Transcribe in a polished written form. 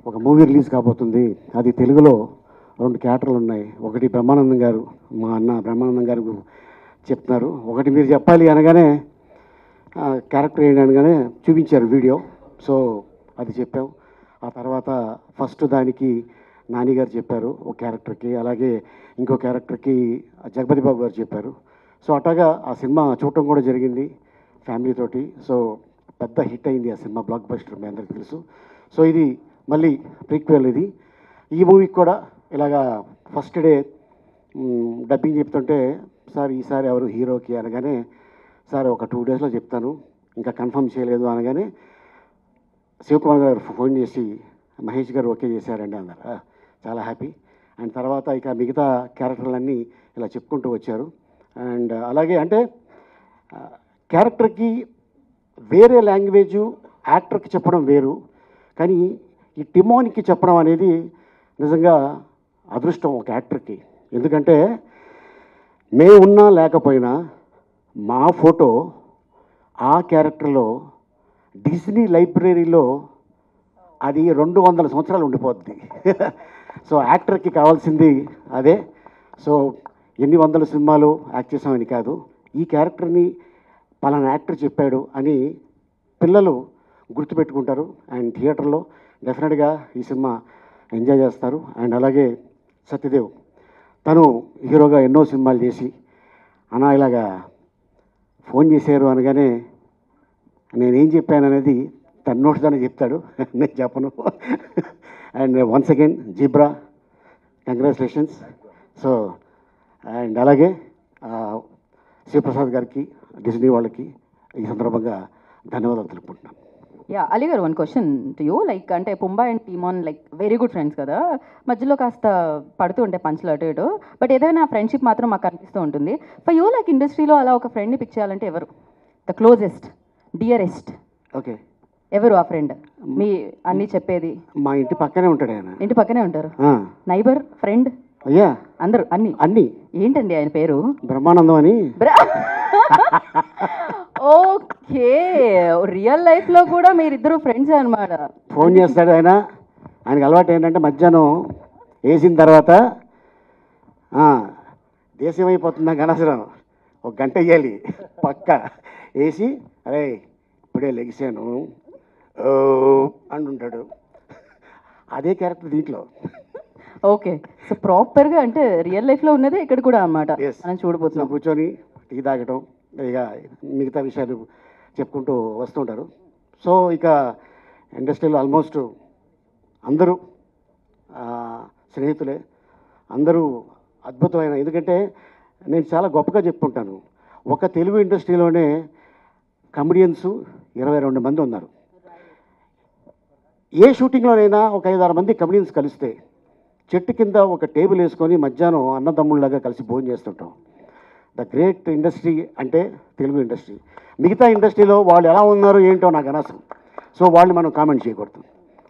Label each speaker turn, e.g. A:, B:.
A: ఒక movie release కాబోతుంది. అది తెలుగులో 2 క్యారెక్టర్లు ఉన్నాయి. ఒకటి బ్రహ్మానందం గారు, మా అన్న బ్రహ్మానందం గారు చెప్తున్నారు. ఒకటి మీరు చెప్పాలి అనగానే క్యారెక్టర్ ఏంటి అనగానే చూపించారు వీడియో. సో అది చెప్పాం. ఆ తర్వాత ఫస్ట్ దానికి నాని గారు చెప్పారు ఒక క్యారెక్టర్కి, అలాగే ఇంకో క్యారెక్టర్కి జగపతి బాబు గారు చెప్పారు. సో అట్లాగా ఆ సినిమా చూడటం కూడా జరిగింది ఫ్యామిలీతోటి. సో పెద్ద హిట్ అయింది ఆ సినిమా, బ్లాక్ బస్టర్, మీ అందరికీ తెలుసు. సో ఇది మళ్ళీ ప్రీక్వెల్. ఇది ఈ మూవీకి కూడా ఇలాగా ఫస్ట్ డే డబ్బింగ్ చెప్తుంటే, సార్ ఈసారి ఎవరు హీరోకి అనగానే, సార్ ఒక 2 డేస్లో చెప్తాను, ఇంకా కన్ఫర్మ్ చేయలేదు అనగానే శివకుమార్ గారు ఫోన్ చేసి మహేష్ గారు ఓకే చేశారండి అన్నారు. చాలా హ్యాపీ. అండ్ తర్వాత ఇక మిగతా క్యారెక్టర్లన్నీ ఇలా చెప్పుకుంటూ వచ్చారు. అండ్ అలాగే అంటే క్యారెక్టర్కి వేరే లాంగ్వేజు యాక్టర్కి చెప్పడం వేరు, కానీ ఈ టిమోన్కి చెప్పడం అనేది నిజంగా అదృష్టం ఒక యాక్టర్కి. ఎందుకంటే మేము ఉన్నా లేకపోయినా మా ఫోటో ఆ క్యారెక్టర్లో డిజ్నీ లైబ్రరీలో అది 200 సంవత్సరాలు ఉండిపోద్ది. సో యాక్టర్కి కావాల్సింది అదే. సో ఎన్ని వందల సినిమాలు యాక్ట్ చేసామని కాదు, ఈ క్యారెక్టర్ని పలానా యాక్టర్ చెప్పాడు అని పిల్లలు గుర్తుపెట్టుకుంటారు. అండ్ థియేటర్లో డెఫినెట్గా ఈ సినిమా ఎంజాయ్ చేస్తారు. అండ్ అలాగే సత్యదేవ్, తను హీరోగా ఎన్నో సినిమాలు చేసి అన్నా ఇలాగా ఫోన్ చేశారు అనగానే నేనేం చెప్పాను అనేది తన నోట్స్గానే చెప్తాడు, నేను చెప్పను. And once again zebra, congratulations. So and అలాగే శివప్రసాద్ గారికి, డిజ్నీ వాళ్ళకి ఈ సందర్భంగా ధన్యవాదాలు తెలుపుకుంటున్నాను.
B: యా, అలీ గారు, 1 క్వశ్చన్ టు యూ. లైక్ అంటే Pumbaa and Timon like very good friends కదా, మధ్యలో కాస్త పడుతూ ఉంటాయి పంచులు అటు ఇటు, బట్ ఏదైనా ఫ్రెండ్షిప్ మాత్రం మాకు అనిపిస్తూ ఉంటుంది. ఫర్ యూ లైక్ ఇండస్ట్రీలో అలా ఒక ఫ్రెండ్ని పిక్ చేయాలంటే ఎవరు? ద క్లోజెస్ట్, డియరెస్ట్
A: ఓకే,
B: ఎవరు ఆ ఫ్రెండ్? మీ అన్నీ చెప్పేది.
A: మా ఇంటి పక్కనే ఉంటాడు ఆయన.
B: ఇంటి పక్కనే ఉంటారు, నైబర్, ఫ్రెండ్,
A: అయ్యా
B: అందరూ అన్ని. ఏంటండి ఆయన పేరు?
A: బ్రహ్మానందం అని.
B: ఓకే, రియల్ లైఫ్లో కూడా మీరిద్దరు ఫ్రెండ్స్ అనమాట.
A: ఫోన్ చేస్తాడు ఆయన. ఆయనకి అలవాటు ఏంటంటే మధ్యాహ్నం వేసిన తర్వాత దేశం అయిపోతుందా గణసరం 1 గంట వేయాలి పక్క వేసి, అరే ఇప్పుడే లెగిసాను అంటుంటాడు. అదే క్యారెక్టర్ దీంట్లో.
B: ఓకే, సో ప్రాపర్గా అంటే రియల్ లైఫ్లో ఉన్నదే ఇక్కడ కూడా అన్నమాట. మనం చూడబోతున్నాం.
A: కూర్చొని టీ తాగటం, ఇక మిగతా విషయాలు చెప్పుకుంటూ వస్తుంటారు. సో ఇక ఇండస్ట్రీలో ఆల్మోస్ట్ అందరూ స్నేహితులే, అందరూ అద్భుతమైన. ఎందుకంటే నేను చాలా గొప్పగా చెప్పుకుంటాను, ఒక తెలుగు ఇండస్ట్రీలోనే కమెడియన్స్ 22 మంది ఉన్నారు. ఏ షూటింగ్లోనైనా ఒక 5-6 మంది కమెడియన్స్ కలిస్తే చెట్టు కింద ఒక టేబుల్ వేసుకొని మధ్యాహ్నం అన్నదమ్ముళ్ళలాగా కలిసి భోజనం చేస్తుంటాం. ద గ్రేట్ ఇండస్ట్రీ అంటే తెలుగు ఇండస్ట్రీ. మిగతా ఇండస్ట్రీలో వాళ్ళు ఎలా ఉన్నారు ఏంటో నాకు అనవసరం. సో వాళ్ళు మనం కామెంట్ చేయకూడదు.